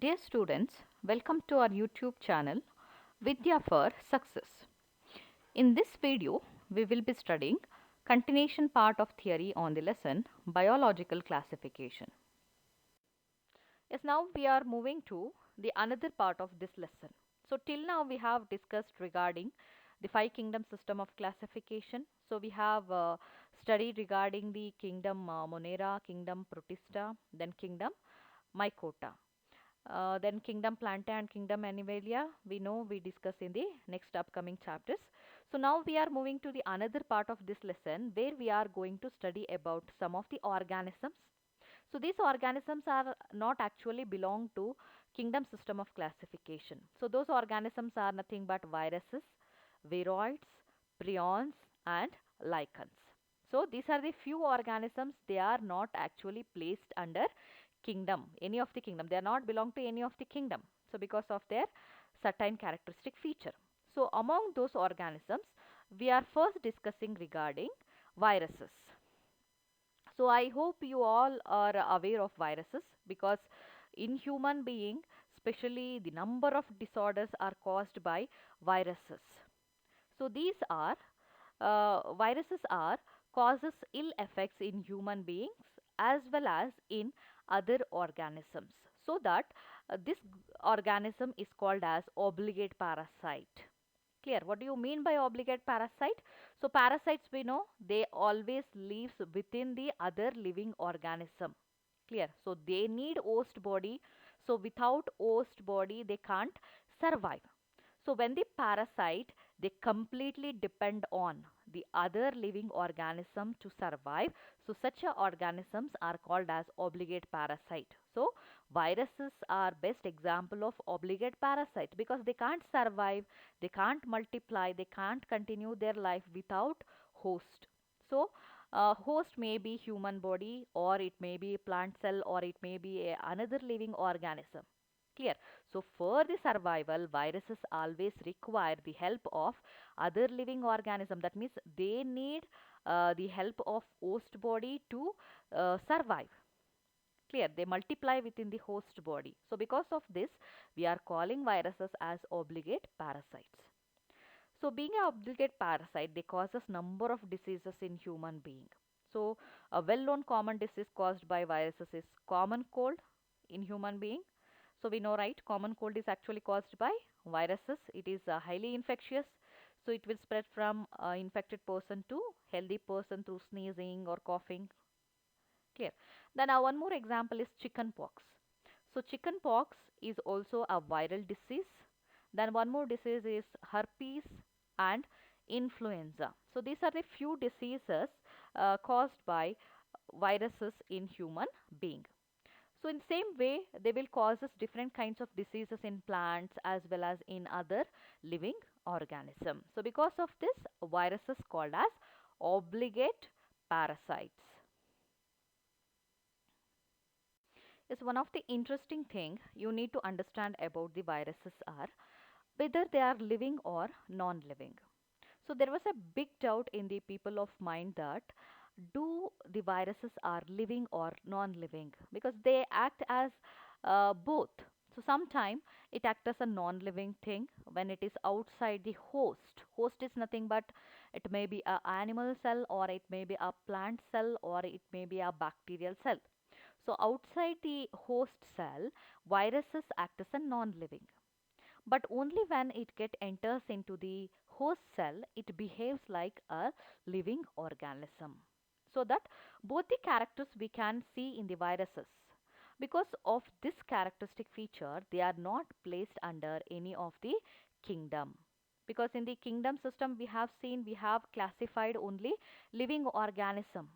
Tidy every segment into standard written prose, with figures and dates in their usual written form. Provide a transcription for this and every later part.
Dear students, welcome to our YouTube channel Vidya for Success. In this video, we will be studying continuation part of theory on the lesson Biological Classification. Yes, now we are moving to the another part of this lesson. So till now we have discussed regarding the five kingdom system of classification. So we have studied regarding the kingdom Monera, kingdom Protista, then kingdom Mycota. Then kingdom planta and kingdom animalia we know we discuss in the next upcoming chapters. So now we are moving to the another part of this lesson where we are going to study about some of the organisms. So these organisms are not actually belong to kingdom system of classification. So those organisms are nothing but viruses, viroids, prions and lichens. So these are the few organisms, they are not actually placed under kingdom, any of the kingdom. They are not belong to any of the kingdom. So because of their certain characteristic feature. So among those organisms, we are first discussing regarding viruses. So I hope you all are aware of viruses because in human being, especially the number of disorders are caused by viruses. So these are viruses are causes ill effects in human beings as well as in other organisms. So that this organism is called as obligate parasite. Clear? What do you mean by obligate parasite? So parasites we know they always lives within the other living organism. Clear? So they need host body. So without host body they can't survive. So when the parasite they completely depend on the other living organism to survive. So such a organisms are called as obligate parasite. So viruses are best example of obligate parasite because they can't survive, they can't multiply, they can't continue their life without host. So host may be human body or it may be plant cell or it may be another living organism. Clear? So for the survival, viruses always require the help of other living organism. That means they need the help of host body to survive. Clear? They multiply within the host body. So because of this, we are calling viruses as obligate parasites. So being an obligate parasite, they causes number of diseases in human being. So a well-known common disease caused by viruses is common cold in human being. So we know, right, common cold is actually caused by viruses. It is highly infectious. So it will spread from infected person to healthy person through sneezing or coughing. Clear? Then one more example is chicken pox. So chicken pox is also a viral disease. Then one more disease is herpes and influenza. So these are the few diseases caused by viruses in human being. So in same way, they will causes different kinds of diseases in plants as well as in other living organism. So because of this, viruses called as obligate parasites. Is one of the interesting thing you need to understand about the viruses are whether they are living or non-living. So there was a big doubt in the people of mind that do the viruses are living or non-living because they act as both. So sometimes it acts as a non-living thing when it is outside the host. Host is nothing but it may be a animal cell or it may be a plant cell or it may be a bacterial cell. So outside the host cell, viruses act as a non-living. But only when it get enters into the host cell, it behaves like a living organism. So that both the characters we can see in the viruses. Because of this characteristic feature, they are not placed under any of the kingdom. Because in the kingdom system we have seen we have classified only living organism.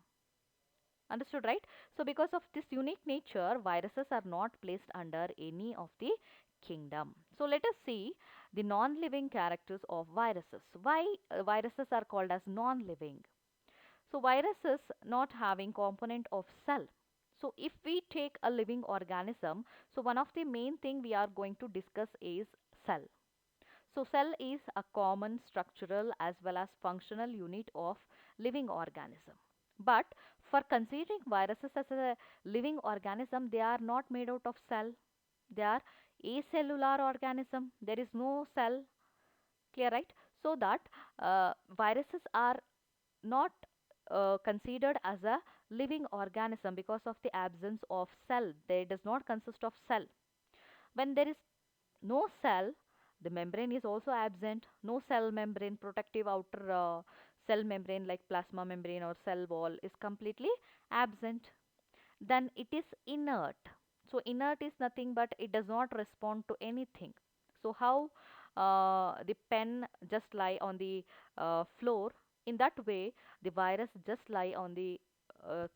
Understood, right? So because of this unique nature, viruses are not placed under any of the kingdom. So let us see the non-living characters of viruses. Why viruses are called as non-living? So viruses not having component of cell. So if we take a living organism, so one of the main thing we are going to discuss is cell. So cell is a common structural as well as functional unit of living organism. But for considering viruses as a living organism, they are not made out of cell. They are acellular organism. There is no cell. Clear, right? So that viruses are not considered as a living organism because of the absence of cell. They does not consist of cell. When there is no cell, the membrane is also absent. No cell membrane, protective outer cell membrane like plasma membrane or cell wall is completely absent. Then it is inert. So inert is nothing but it does not respond to anything. So how the pen just lie on the floor, in that way the virus just lie on the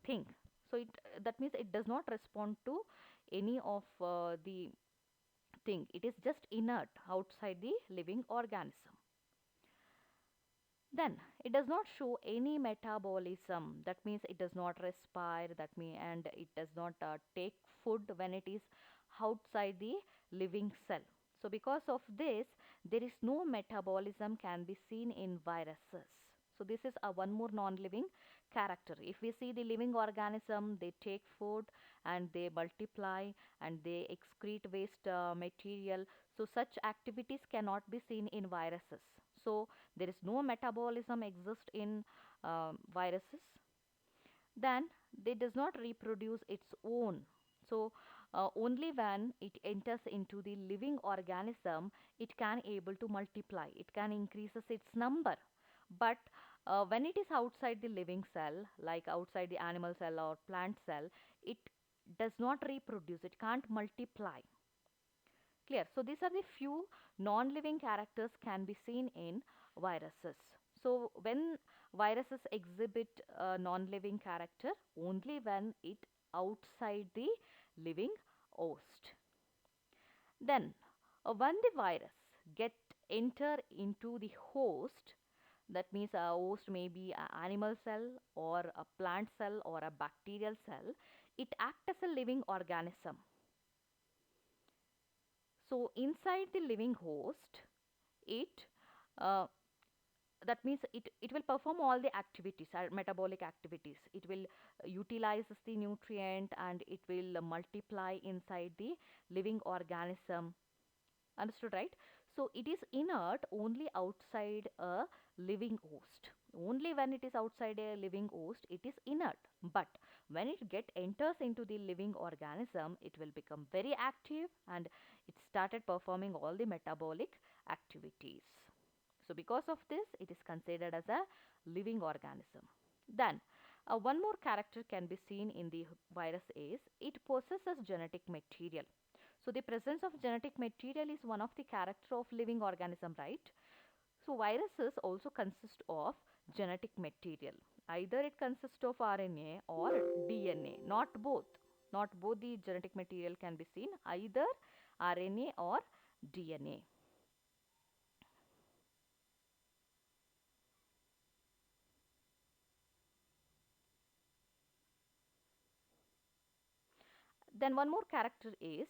thing. So it, that means it does not respond to any of the thing. It is just inert outside the living organism. Then it does not show any metabolism. That means it does not respire. That mean and it does not take food when it is outside the living cell. So because of this, there is no metabolism can be seen in viruses. So this is a one more non-living character. If we see the living organism, they take food and they multiply and they excrete waste material. So such activities cannot be seen in viruses. So there is no metabolism exist in viruses. Then they does not reproduce its own. So only when it enters into the living organism, it can able to multiply, it can increases its number. But when it is outside the living cell, like outside the animal cell or plant cell, it does not reproduce, it can't multiply. Clear. So these are the few non-living characters can be seen in viruses. So when viruses exhibit a non-living character, only when it outside the living host. Then when the virus get enter into the host, that means a host may be an animal cell or a plant cell or a bacterial cell, it acts as a living organism. So inside the living host, it uh, that means it will perform all the activities, metabolic activities. It will utilize the nutrient and it will multiply inside the living organism. Understood, right? So it is inert only outside a living host. Only when it is outside a living host, it is inert. But when it enters into the living organism, it will become very active and it started performing all the metabolic activities. So because of this, it is considered as a living organism. Then one more character can be seen in the virus is it possesses genetic material. So the presence of genetic material is one of the character of living organism, right? So viruses also consist of genetic material. Either it consists of RNA or DNA, not both. Not both the genetic material can be seen, either RNA or DNA. Then one more character is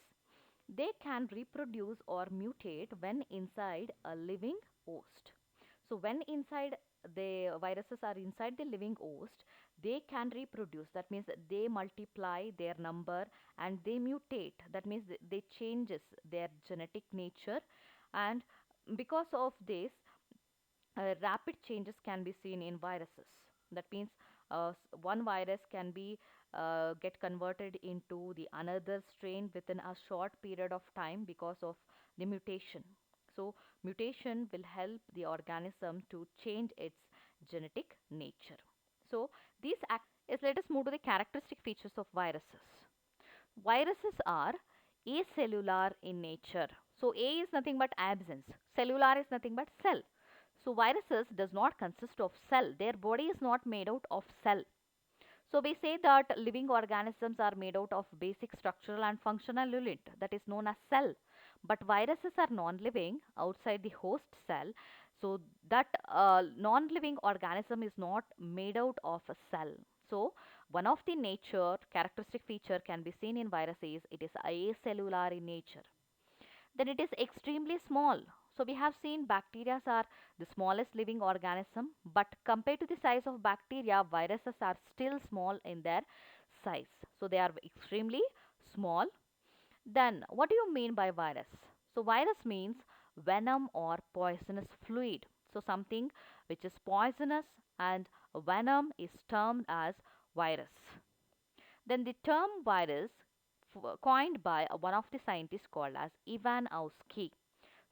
they can reproduce or mutate when inside a living host. So when inside the viruses are inside the living host, they can reproduce. That means they multiply their number and they mutate. That means they changes their genetic nature, and because of this, rapid changes can be seen in viruses. That means one virus can be get converted into the another strain within a short period of time because of the mutation. So mutation will help the organism to change its genetic nature. So these is, let us move to the characteristic features of viruses. Viruses are acellular in nature. So A is nothing but absence. Cellular is nothing but cell. So viruses does not consist of cell. Their body is not made out of cell. So we say that living organisms are made out of basic structural and functional unit that is known as cell. But viruses are non-living outside the host cell. So that non-living organism is not made out of a cell. So one of the nature characteristic feature can be seen in viruses. It is acellular in nature. Then it is extremely small. So we have seen bacteria are the smallest living organism, but compared to the size of bacteria, viruses are still small in their size. So they are extremely small. Then, what do you mean by virus? So, virus means venom or poisonous fluid. So, something which is poisonous and venom is termed as virus. Then, the term virus coined by one of the scientists called as Ivan Auski.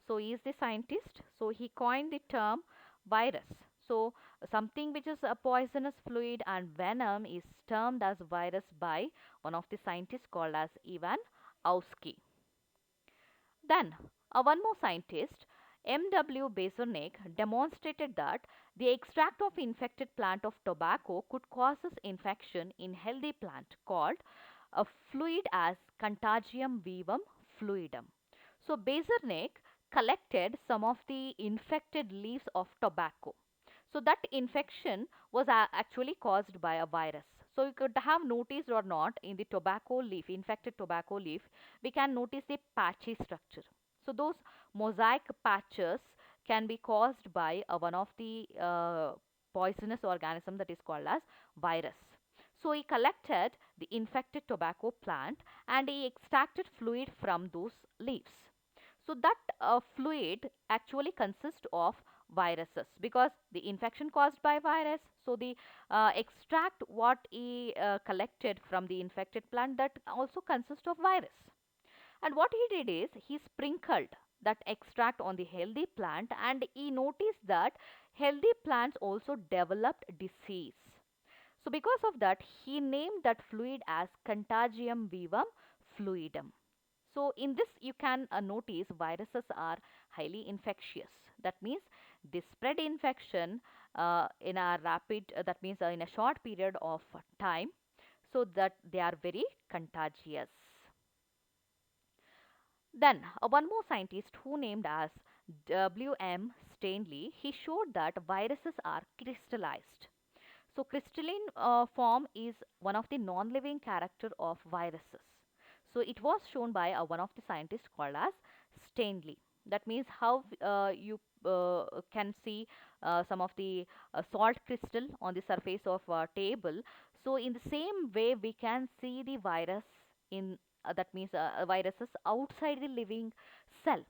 So, he is the scientist. So, he coined the term virus. So, something which is a poisonous fluid and venom is termed as virus by one of the scientists called as Ivan Auski. Then, one more scientist, M.W. Bezirnik, demonstrated that the extract of infected plant of tobacco could cause infection in healthy plant called a fluid as Contagium vivum fluidum. So, Bezirnik collected some of the infected leaves of tobacco. So, that infection was actually caused by a virus. So, you could have noticed or not in the tobacco leaf, infected tobacco leaf, we can notice the patchy structure. So, those mosaic patches can be caused by one of the poisonous organism that is called as virus. So, he collected the infected tobacco plant and he extracted fluid from those leaves. So, that fluid actually consists of viruses because the infection caused by virus. So, the extract what he collected from the infected plant that also consists of virus. And what he did is he sprinkled that extract on the healthy plant and he noticed that healthy plants also developed disease. So because of that he named that fluid as Contagium vivum fluidum. So in this you can notice viruses are highly infectious. That means they spread infection in a rapid, that means in a short period of time, so that they are very contagious. Then one more scientist who named as W.M. Stanley, he showed that viruses are crystallized. So crystalline form is one of the non-living character of viruses. So it was shown by one of the scientists called as Stanley. That means how you can see some of the salt crystal on the surface of a table. So in the same way we can see the virus in that means viruses outside the living cell.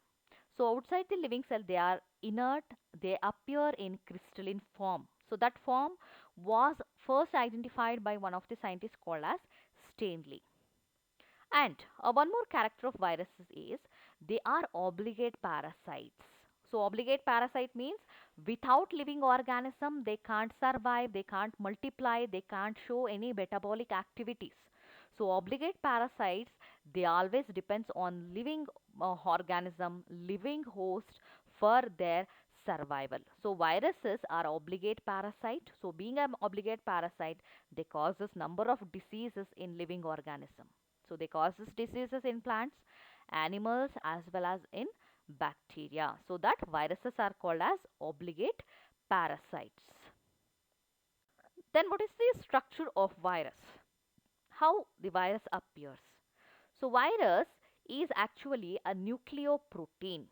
So outside the living cell they are inert, they appear in crystalline form. So that form was first identified by one of the scientists called as Stanley. And one more character of viruses is they are obligate parasites. So obligate parasite means without living organism they can't survive, they can't multiply, they can't show any metabolic activities. So obligate parasites they always depends on living organism, living host for their survival. So viruses are obligate parasite. So being an obligate parasite they causes number of diseases in living organism. So they causes diseases in plants, animals as well as in bacteria. So that viruses are called as obligate parasites. Then what is the structure of virus? How the virus appears? So virus is actually a nucleoprotein.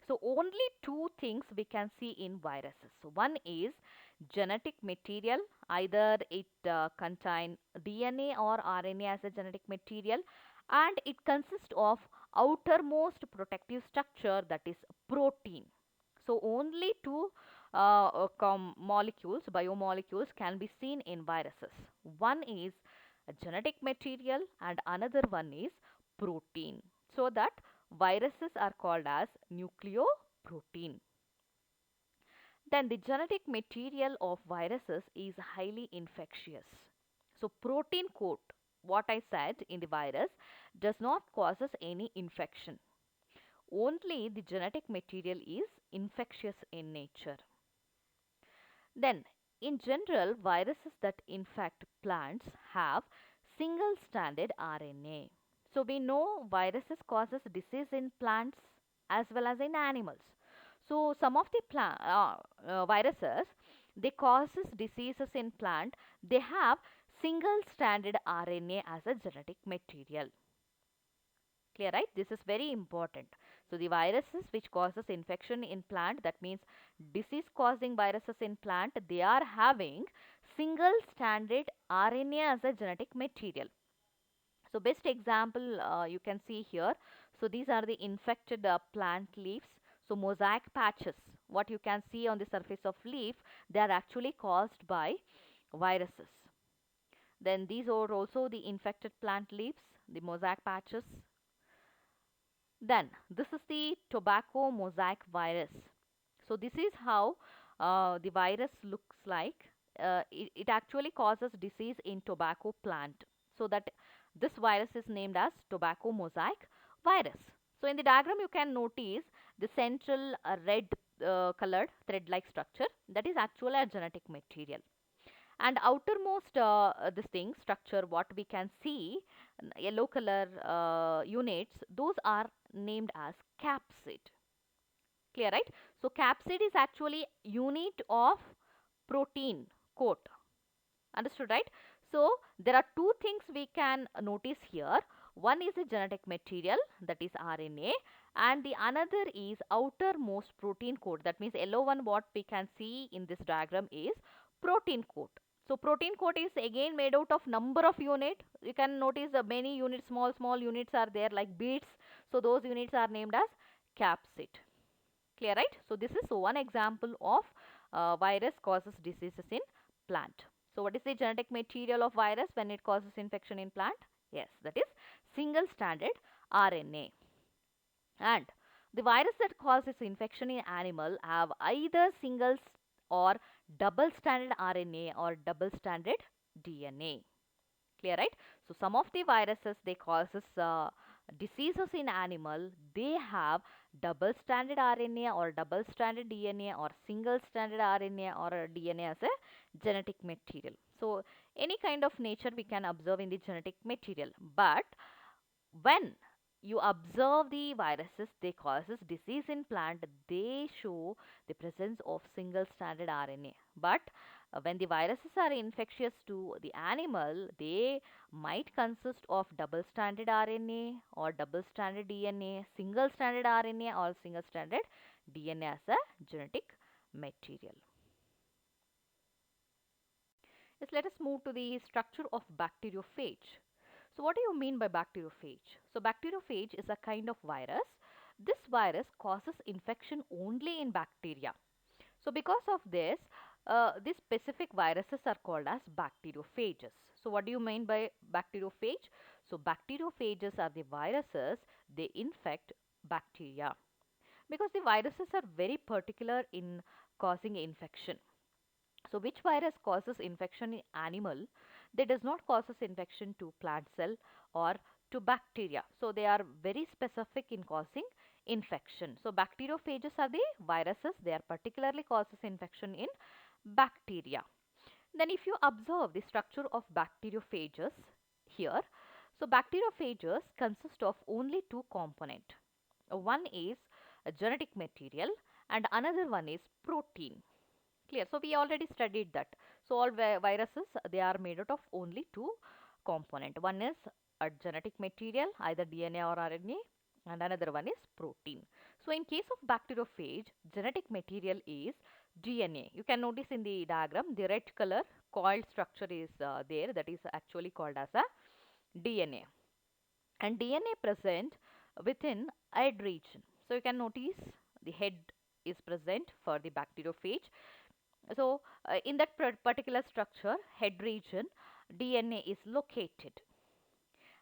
So only two things we can see in viruses. So one is genetic material, either it contain DNA or RNA as a genetic material, and it consists of outermost protective structure, that is protein. So only two molecules, biomolecules can be seen in viruses. One is genetic material and another one is protein. So that viruses are called as nucleoprotein. Then the genetic material of viruses is highly infectious. So protein coat, what I said in the virus, does not causes any infection. Only the genetic material is infectious in nature. Then in general viruses that infect plants have single stranded RNA. So we know viruses causes disease in plants as well as in animals. So some of the viruses they causes diseases in plant, they have single stranded RNA as a genetic material. Clear, right? This is very important. So the viruses which causes infection in plant, that means disease causing viruses in plant, they are having single stranded RNA as a genetic material. So best example you can see here. So these are the infected plant leaves. So mosaic patches, what you can see on the surface of leaf, they are actually caused by viruses. Then these are also the infected plant leaves, the mosaic patches. Then this is the tobacco mosaic virus. So this is how the virus looks like. It actually causes disease in tobacco plant. So that this virus is named as tobacco mosaic virus. So in the diagram you can notice the central red colored thread like structure, that is actually a genetic material. And outermost this thing structure, what we can see, yellow color units, those are named as capsid. Clear, right? So capsid is actually unit of protein coat. Understood, right? So there are two things we can notice here. One is a genetic material, that is RNA, and the another is outermost protein coat. That means yellow one, what we can see in this diagram is protein coat. So protein coat is again made out of number of unit. You can notice many units, small units are there like beads. So those units are named as capsid. Clear, right? So this is one example of virus causes diseases in plant. So what is the genetic material of virus when it causes infection in plant? Yes, that is single stranded RNA. And the virus that causes infection in animal have either single or double stranded RNA or double stranded DNA. Clear, right? So some of the viruses, they causes diseases in animal, they have double stranded RNA or double stranded DNA or single stranded RNA or DNA as a genetic material. So any kind of nature we can observe in the genetic material, but when you observe the viruses they causes disease in plant, they show the presence of single stranded RNA. But when the viruses are infectious to the animal, they might consist of double stranded RNA or double stranded DNA, single stranded RNA or single stranded DNA as a genetic material. Yes, let us move to the structure of bacteriophage. So what do you mean by bacteriophage? So bacteriophage is a kind of virus. This virus causes infection only in bacteria. So because of this, these specific viruses are called as bacteriophages. So what do you mean by bacteriophage? So bacteriophages are the viruses, they infect bacteria. Because the viruses are very particular in causing infection. So which virus causes infection in animal? They does not causes infection to plant cell or to bacteria. So they are very specific in causing infection. So bacteriophages are the viruses. They are particularly causes infection in bacteria. Then if you observe the structure of bacteriophages here, so bacteriophages consist of only two components. One is a genetic material and another one is protein. Clear. So we already studied that. So all viruses, they are made out of only two component. One is a genetic material, either DNA or RNA, and another one is protein. So in case of bacteriophage, genetic material is DNA. You can notice in the diagram the red color coiled structure is there, that is actually called as a DNA. And DNA present within head region. So you can notice the head is present for the bacteriophage. So in that particular structure, head region, DNA is located.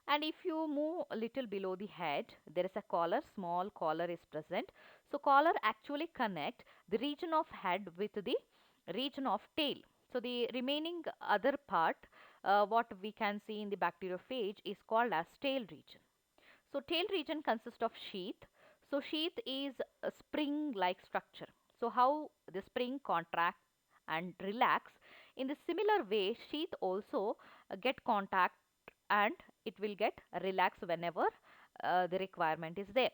And if you move a little below the head, there is a collar, small collar is present. So collar actually connect the region of head with the region of tail. So the remaining other part, what we can see in the bacteriophage is called as tail region. So tail region consists of sheath. So sheath is a spring-like structure. So how the spring contract and relax, in the similar way sheath also get contact and it will get relaxed whenever the requirement is there.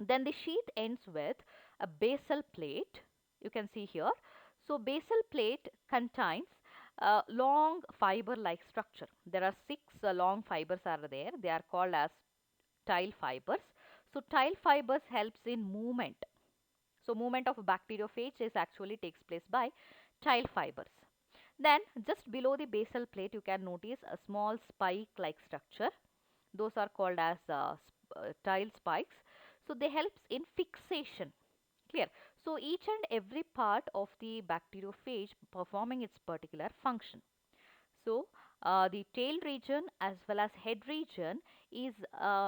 Then the sheath ends with a basal plate, you can see here. So basal plate contains a long fiber like structure. There are six long fibers are there, they are called as tile fibers. So tile fibers helps in movement. So movement of bacteriophage is actually takes place by tile fibers. Then just below the basal plate you can notice a small spike like structure. Those are called as tile spikes. So they helps in fixation. Clear. So each and every part of the bacteriophage performing its particular function. So the tail region as well as head region is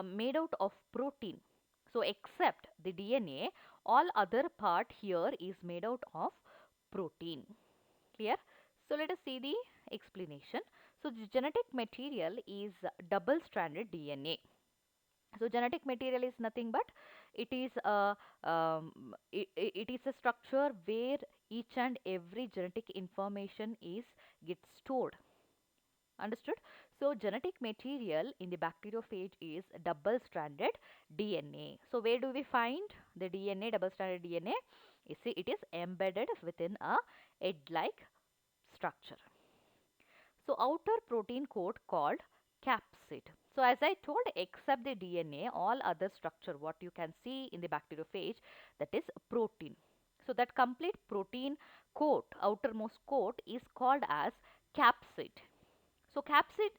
made out of protein. So except the DNA, all other part here is made out of protein. Clear? So let us see the explanation. So the genetic material is double-stranded DNA. So genetic material is nothing but it is a structure where each and every genetic information is gets stored. Understood? So genetic material in the bacteriophage is double-stranded DNA. So where do we find the DNA, double-stranded DNA? You see, it is embedded within a egg-like structure. So outer protein coat called capsid. So as I told, except the DNA, all other structure what you can see in the bacteriophage, that is protein. So that complete protein coat, outermost coat, is called as capsid. So capsid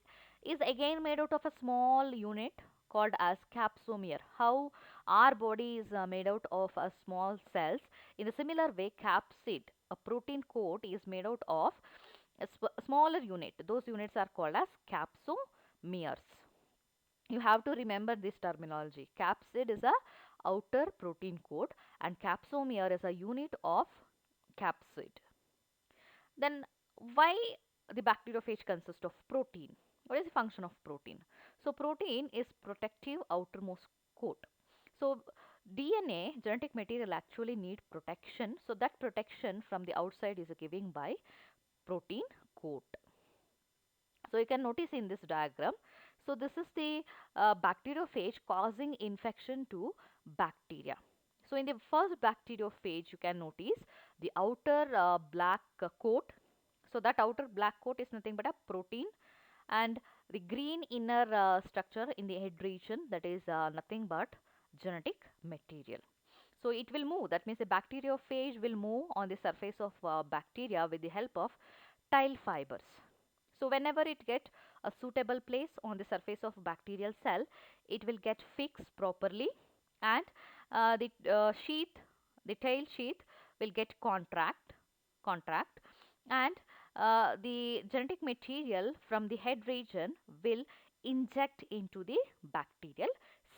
is again made out of a small unit called as capsomere. How our body is made out of small cells. In a similar way, capsid, a protein coat, is made out of a smaller unit. Those units are called as capsomeres. You have to remember this terminology. Capsid is a outer protein coat and capsomere is a unit of capsid. Then why the bacteriophage consists of protein? What is the function of protein? So protein is protective outermost coat. So DNA, genetic material, actually need protection. So that protection from the outside is given by protein coat. So you can notice in this diagram. So this is the bacteriophage causing infection to bacteria. So in the first bacteriophage, you can notice the outer black coat. So that outer black coat is nothing but a protein, and the green inner structure in the head region, that is nothing but genetic material. So it will move. That means the bacteriophage will move on the surface of bacteria with the help of tile fibers. So whenever it get a suitable place on the surface of bacterial cell, it will get fixed properly, and the sheath, the tail sheath will get contract, and the genetic material from the head region will inject into the bacterial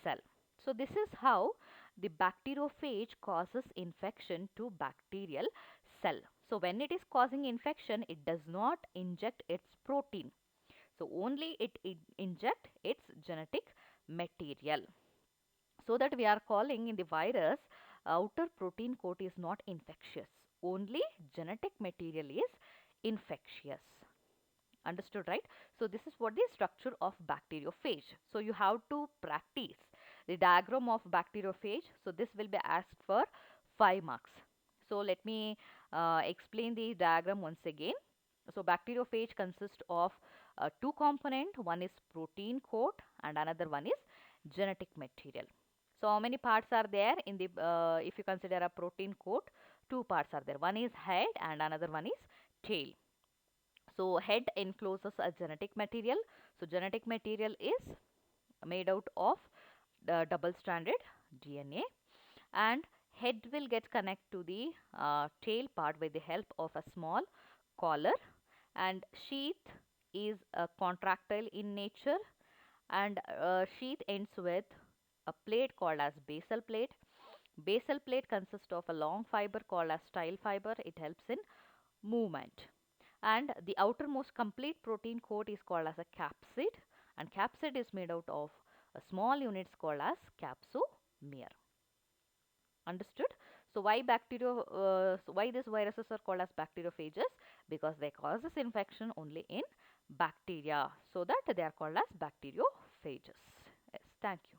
cell. So this is how the bacteriophage causes infection to bacterial cell. So when it is causing infection, it does not inject its protein. So only it inject its genetic material. So that we are calling in the virus, outer protein coat is not infectious. Only genetic material is infectious. Understood, right? So this is what the structure of bacteriophage. So you have to practice the diagram of bacteriophage. So this will be asked for 5 marks. So let me explain the diagram once again. So bacteriophage consists of two components. One is protein coat and another one is genetic material. So how many parts are there in the if you consider a protein coat? Two parts are there. One is head and another one is tail. So head encloses a genetic material. So genetic material is made out of the double-stranded DNA, and head will get connect to the tail part with the help of a small collar, and sheath is contractile in nature, and sheath ends with a plate called as basal plate. Basal plate consists of a long fiber called as tile fiber. It helps in movement, and the outermost complete protein coat is called as a capsid, and capsid is made out of small units called as capsomere. Understood? So why why these viruses are called as bacteriophages? Because they causes infection only in bacteria, so that they are called as bacteriophages. Yes, thank you.